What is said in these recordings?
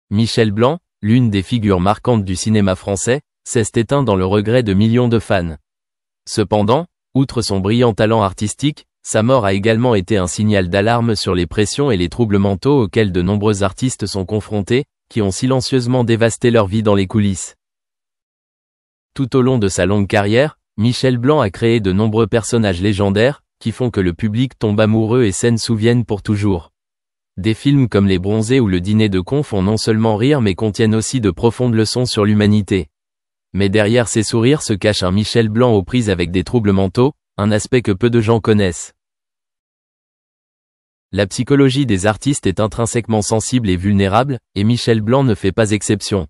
Michel Blanc, l'une des figures marquantes du cinéma français, s'est éteint dans le regret de millions de fans. Cependant, outre son brillant talent artistique, sa mort a également été un signal d'alarme sur les pressions et les troubles mentaux auxquels de nombreux artistes sont confrontés, qui ont silencieusement dévasté leur vie dans les coulisses. Tout au long de sa longue carrière, Michel Blanc a créé de nombreux personnages légendaires, qui font que le public tombe amoureux et s'en souviennent pour toujours. Des films comme Les Bronzés ou Le Dîner de Con font non seulement rire mais contiennent aussi de profondes leçons sur l'humanité. Mais derrière ces sourires se cache un Michel Blanc aux prises avec des troubles mentaux, un aspect que peu de gens connaissent. La psychologie des artistes est intrinsèquement sensible et vulnérable, et Michel Blanc ne fait pas exception.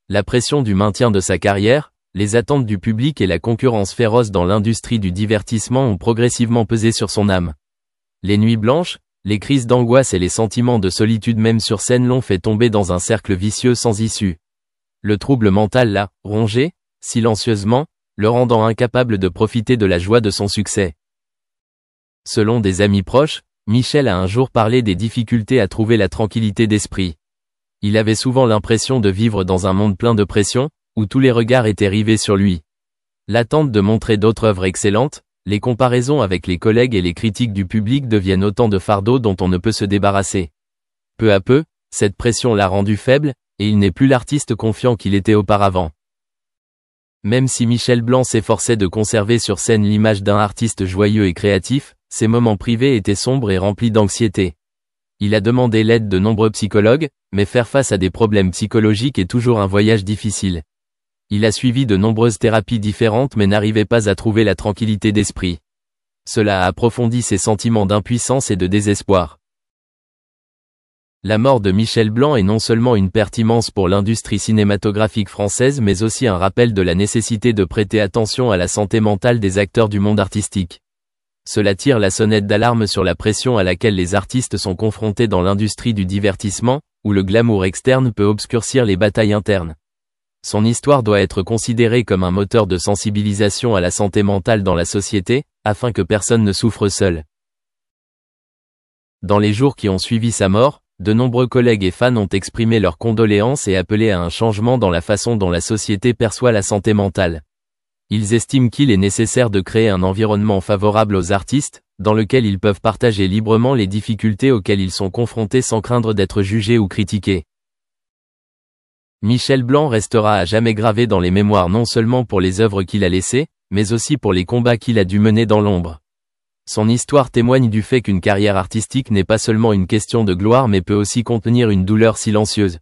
La pression du maintien de sa carrière, les attentes du public et la concurrence féroce dans l'industrie du divertissement ont progressivement pesé sur son âme. Les nuits blanches, les crises d'angoisse et les sentiments de solitude même sur scène l'ont fait tomber dans un cercle vicieux sans issue. Le trouble mental l'a rongé, silencieusement, le rendant incapable de profiter de la joie de son succès. Selon des amis proches, Michel a un jour parlé des difficultés à trouver la tranquillité d'esprit. Il avait souvent l'impression de vivre dans un monde plein de pression, où tous les regards étaient rivés sur lui. L'attente de montrer d'autres œuvres excellentes, les comparaisons avec les collègues et les critiques du public deviennent autant de fardeaux dont on ne peut se débarrasser. Peu à peu, cette pression l'a rendu faible, et il n'est plus l'artiste confiant qu'il était auparavant. Même si Michel Blanc s'efforçait de conserver sur scène l'image d'un artiste joyeux et créatif, ses moments privés étaient sombres et remplis d'anxiété. Il a demandé l'aide de nombreux psychologues, mais faire face à des problèmes psychologiques est toujours un voyage difficile. Il a suivi de nombreuses thérapies différentes mais n'arrivait pas à trouver la tranquillité d'esprit. Cela a approfondi ses sentiments d'impuissance et de désespoir. La mort de Michel Blanc est non seulement une perte immense pour l'industrie cinématographique française mais aussi un rappel de la nécessité de prêter attention à la santé mentale des acteurs du monde artistique. Cela tire la sonnette d'alarme sur la pression à laquelle les artistes sont confrontés dans l'industrie du divertissement, où le glamour externe peut obscurcir les batailles internes. Son histoire doit être considérée comme un moteur de sensibilisation à la santé mentale dans la société, afin que personne ne souffre seul. Dans les jours qui ont suivi sa mort, de nombreux collègues et fans ont exprimé leurs condoléances et appelé à un changement dans la façon dont la société perçoit la santé mentale. Ils estiment qu'il est nécessaire de créer un environnement favorable aux artistes, dans lequel ils peuvent partager librement les difficultés auxquelles ils sont confrontés sans craindre d'être jugés ou critiqués. Michel Blanc restera à jamais gravé dans les mémoires non seulement pour les œuvres qu'il a laissées, mais aussi pour les combats qu'il a dû mener dans l'ombre. Son histoire témoigne du fait qu'une carrière artistique n'est pas seulement une question de gloire mais peut aussi contenir une douleur silencieuse.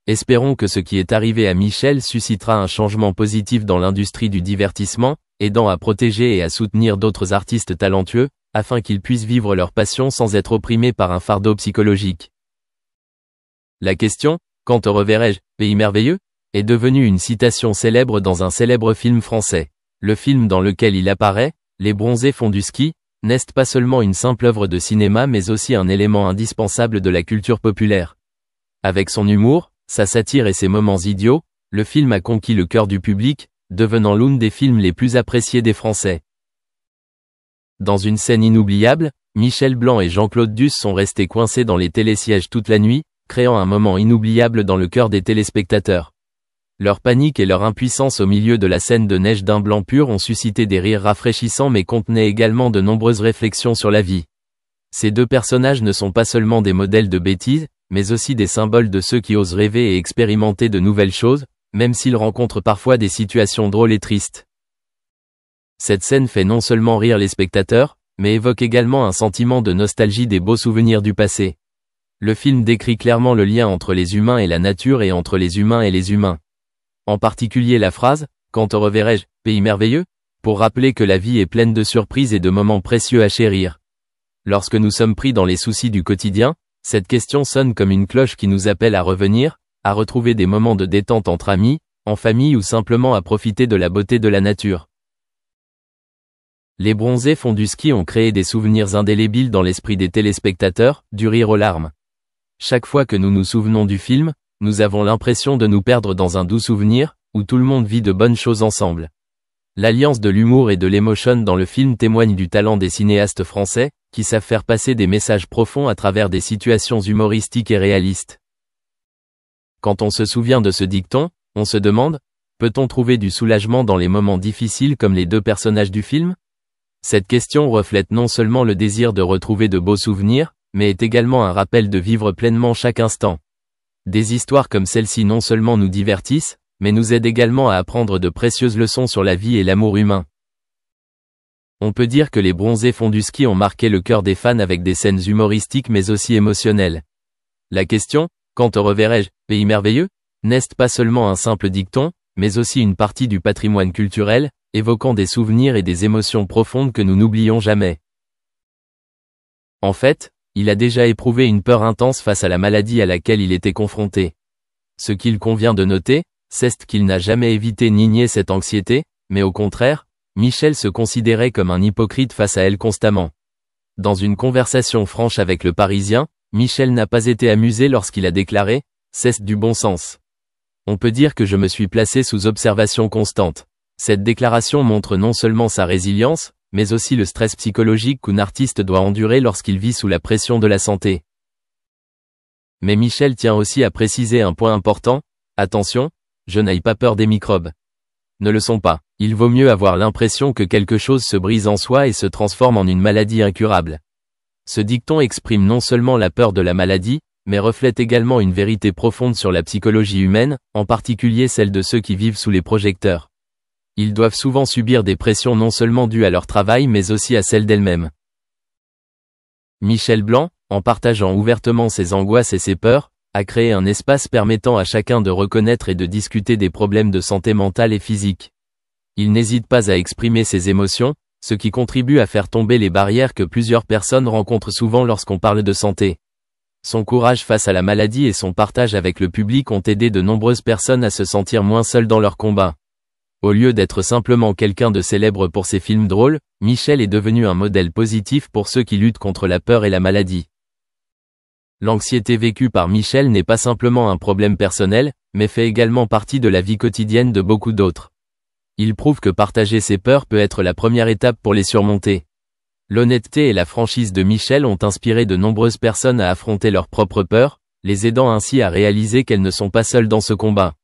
Espérons que ce qui est arrivé à Michel suscitera un changement positif dans l'industrie du divertissement, aidant à protéger et à soutenir d'autres artistes talentueux, afin qu'ils puissent vivre leur passion sans être opprimés par un fardeau psychologique. La question « Quand te reverrai-je, pays merveilleux ?» est devenue une citation célèbre dans un célèbre film français. Le film dans lequel il apparaît, Les Bronzés font du ski, n'est pas seulement une simple œuvre de cinéma mais aussi un élément indispensable de la culture populaire. Avec son humour, sa satire et ses moments idiots, le film a conquis le cœur du public, devenant l'une des films les plus appréciés des Français. Dans une scène inoubliable, Michel Blanc et Jean-Claude Duss sont restés coincés dans les télésièges toute la nuit, créant un moment inoubliable dans le cœur des téléspectateurs. Leur panique et leur impuissance au milieu de la scène de neige d'un blanc pur ont suscité des rires rafraîchissants mais contenaient également de nombreuses réflexions sur la vie. Ces deux personnages ne sont pas seulement des modèles de bêtises, mais aussi des symboles de ceux qui osent rêver et expérimenter de nouvelles choses, même s'ils rencontrent parfois des situations drôles et tristes. Cette scène fait non seulement rire les spectateurs, mais évoque également un sentiment de nostalgie des beaux souvenirs du passé. Le film décrit clairement le lien entre les humains et la nature et entre les humains et les humains. En particulier la phrase « Quand te reverrai-je, pays merveilleux ?» pour rappeler que la vie est pleine de surprises et de moments précieux à chérir. Lorsque nous sommes pris dans les soucis du quotidien, cette question sonne comme une cloche qui nous appelle à revenir, à retrouver des moments de détente entre amis, en famille ou simplement à profiter de la beauté de la nature. Les Bronzés font du ski ont créé des souvenirs indélébiles dans l'esprit des téléspectateurs, du rire aux larmes. Chaque fois que nous nous souvenons du film, nous avons l'impression de nous perdre dans un doux souvenir, où tout le monde vit de bonnes choses ensemble. L'alliance de l'humour et de l'émotion dans le film témoigne du talent des cinéastes français, qui savent faire passer des messages profonds à travers des situations humoristiques et réalistes. Quand on se souvient de ce dicton, on se demande, peut-on trouver du soulagement dans les moments difficiles comme les deux personnages du film? Cette question reflète non seulement le désir de retrouver de beaux souvenirs, mais est également un rappel de vivre pleinement chaque instant. Des histoires comme celle-ci non seulement nous divertissent, mais nous aident également à apprendre de précieuses leçons sur la vie et l'amour humain. On peut dire que les bronzés fonds du ski ont marqué le cœur des fans avec des scènes humoristiques mais aussi émotionnelles. La question, quand te reverrai-je, pays merveilleux, n'est pas seulement un simple dicton, mais aussi une partie du patrimoine culturel, évoquant des souvenirs et des émotions profondes que nous n'oublions jamais. En fait, il a déjà éprouvé une peur intense face à la maladie à laquelle il était confronté. Ce qu'il convient de noter, c'est qu'il n'a jamais évité ni nié cette anxiété, mais au contraire, Michel se considérait comme un hypocrite face à elle constamment. Dans une conversation franche avec le Parisien, Michel n'a pas été amusé lorsqu'il a déclaré « C'est du bon sens. On peut dire que je me suis placé sous observation constante. » Cette déclaration montre non seulement sa résilience, mais aussi le stress psychologique qu'un artiste doit endurer lorsqu'il vit sous la pression de la santé. Mais Michel tient aussi à préciser un point important, attention, je n'ai pas peur des microbes. Ne le sont pas. Il vaut mieux avoir l'impression que quelque chose se brise en soi et se transforme en une maladie incurable. Ce dicton exprime non seulement la peur de la maladie, mais reflète également une vérité profonde sur la psychologie humaine, en particulier celle de ceux qui vivent sous les projecteurs. Ils doivent souvent subir des pressions non seulement dues à leur travail mais aussi à celles d'elles-mêmes. Michel Blanc, en partageant ouvertement ses angoisses et ses peurs, a créé un espace permettant à chacun de reconnaître et de discuter des problèmes de santé mentale et physique. Il n'hésite pas à exprimer ses émotions, ce qui contribue à faire tomber les barrières que plusieurs personnes rencontrent souvent lorsqu'on parle de santé. Son courage face à la maladie et son partage avec le public ont aidé de nombreuses personnes à se sentir moins seules dans leur combat. Au lieu d'être simplement quelqu'un de célèbre pour ses films drôles, Michel est devenu un modèle positif pour ceux qui luttent contre la peur et la maladie. L'anxiété vécue par Michel n'est pas simplement un problème personnel, mais fait également partie de la vie quotidienne de beaucoup d'autres. Il prouve que partager ses peurs peut être la première étape pour les surmonter. L'honnêteté et la franchise de Michel ont inspiré de nombreuses personnes à affronter leurs propres peurs, les aidant ainsi à réaliser qu'elles ne sont pas seules dans ce combat.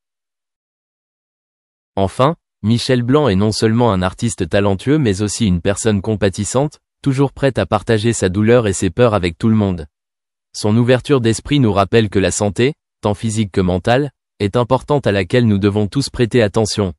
Enfin, Michel Blanc est non seulement un artiste talentueux mais aussi une personne compatissante, toujours prête à partager sa douleur et ses peurs avec tout le monde. Son ouverture d'esprit nous rappelle que la santé, tant physique que mentale, est importante à laquelle nous devons tous prêter attention.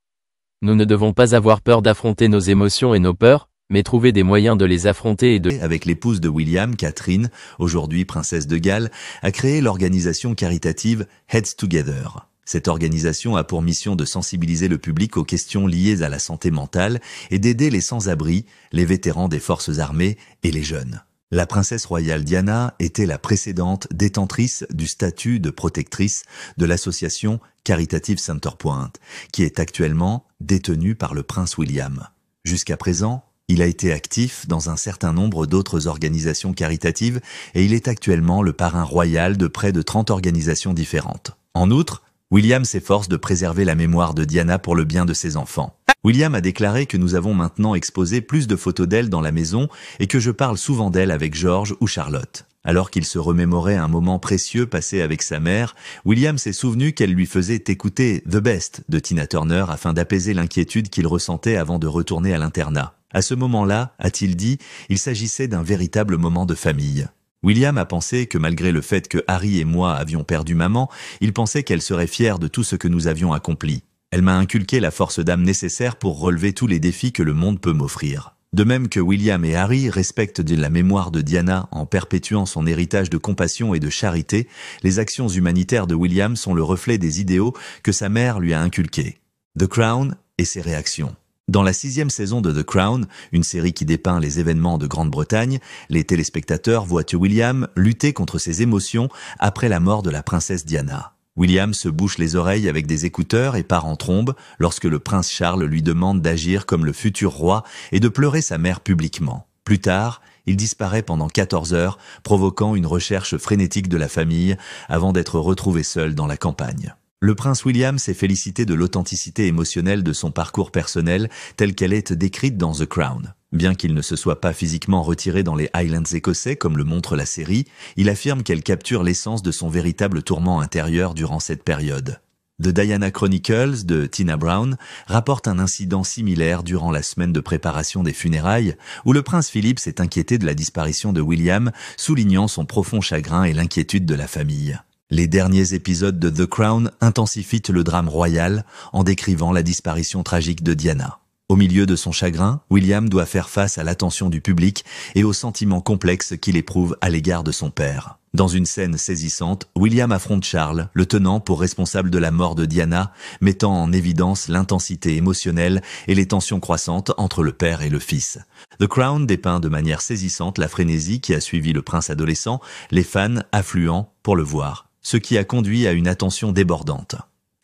Nous ne devons pas avoir peur d'affronter nos émotions et nos peurs, mais trouver des moyens de les affronter et de... Avec l'épouse de William, Catherine, aujourd'hui princesse de Galles, a créé l'organisation caritative Heads Together. Cette organisation a pour mission de sensibiliser le public aux questions liées à la santé mentale et d'aider les sans-abri, les vétérans des forces armées et les jeunes. La princesse royale Diana était la précédente détentrice du statut de protectrice de l'association Caritative Centrepoint, qui est actuellement détenue par le prince William. Jusqu'à présent, il a été actif dans un certain nombre d'autres organisations caritatives et il est actuellement le parrain royal de près de 30 organisations différentes. En outre, William s'efforce de préserver la mémoire de Diana pour le bien de ses enfants. William a déclaré que nous avons maintenant exposé plus de photos d'elle dans la maison et que je parle souvent d'elle avec George ou Charlotte. Alors qu'il se remémorait un moment précieux passé avec sa mère, William s'est souvenu qu'elle lui faisait écouter The Best de Tina Turner afin d'apaiser l'inquiétude qu'il ressentait avant de retourner à l'internat. À ce moment-là, a-t-il dit, il s'agissait d'un véritable moment de famille. William a pensé que malgré le fait que Harry et moi avions perdu maman, il pensait qu'elle serait fière de tout ce que nous avions accompli. Elle m'a inculqué la force d'âme nécessaire pour relever tous les défis que le monde peut m'offrir. De même que William et Harry respectent la mémoire de Diana en perpétuant son héritage de compassion et de charité, les actions humanitaires de William sont le reflet des idéaux que sa mère lui a inculqués. The Crown et ses réactions. Dans la 6e saison de The Crown, une série qui dépeint les événements de Grande-Bretagne, les téléspectateurs voient William lutter contre ses émotions après la mort de la princesse Diana. William se bouche les oreilles avec des écouteurs et part en trombe lorsque le prince Charles lui demande d'agir comme le futur roi et de pleurer sa mère publiquement. Plus tard, il disparaît pendant 14 heures, provoquant une recherche frénétique de la famille avant d'être retrouvé seul dans la campagne. Le prince William s'est félicité de l'authenticité émotionnelle de son parcours personnel tel qu'elle est décrite dans The Crown. Bien qu'il ne se soit pas physiquement retiré dans les Highlands écossais comme le montre la série, il affirme qu'elle capture l'essence de son véritable tourment intérieur durant cette période. The Diana Chronicles de Tina Brown rapporte un incident similaire durant la semaine de préparation des funérailles où le prince Philip s'est inquiété de la disparition de William, soulignant son profond chagrin et l'inquiétude de la famille. Les derniers épisodes de The Crown intensifient le drame royal en décrivant la disparition tragique de Diana. Au milieu de son chagrin, William doit faire face à l'attention du public et aux sentiments complexes qu'il éprouve à l'égard de son père. Dans une scène saisissante, William affronte Charles, le tenant pour responsable de la mort de Diana, mettant en évidence l'intensité émotionnelle et les tensions croissantes entre le père et le fils. The Crown dépeint de manière saisissante la frénésie qui a suivi le prince adolescent, les fans affluent pour le voir, ce qui a conduit à une attention débordante.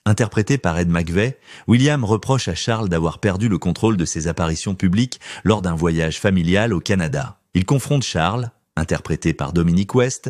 Interprété par Ed McVey, William reproche à Charles d'avoir perdu le contrôle de ses apparitions publiques lors d'un voyage familial au Canada. Il confronte Charles, interprété par Dominic West,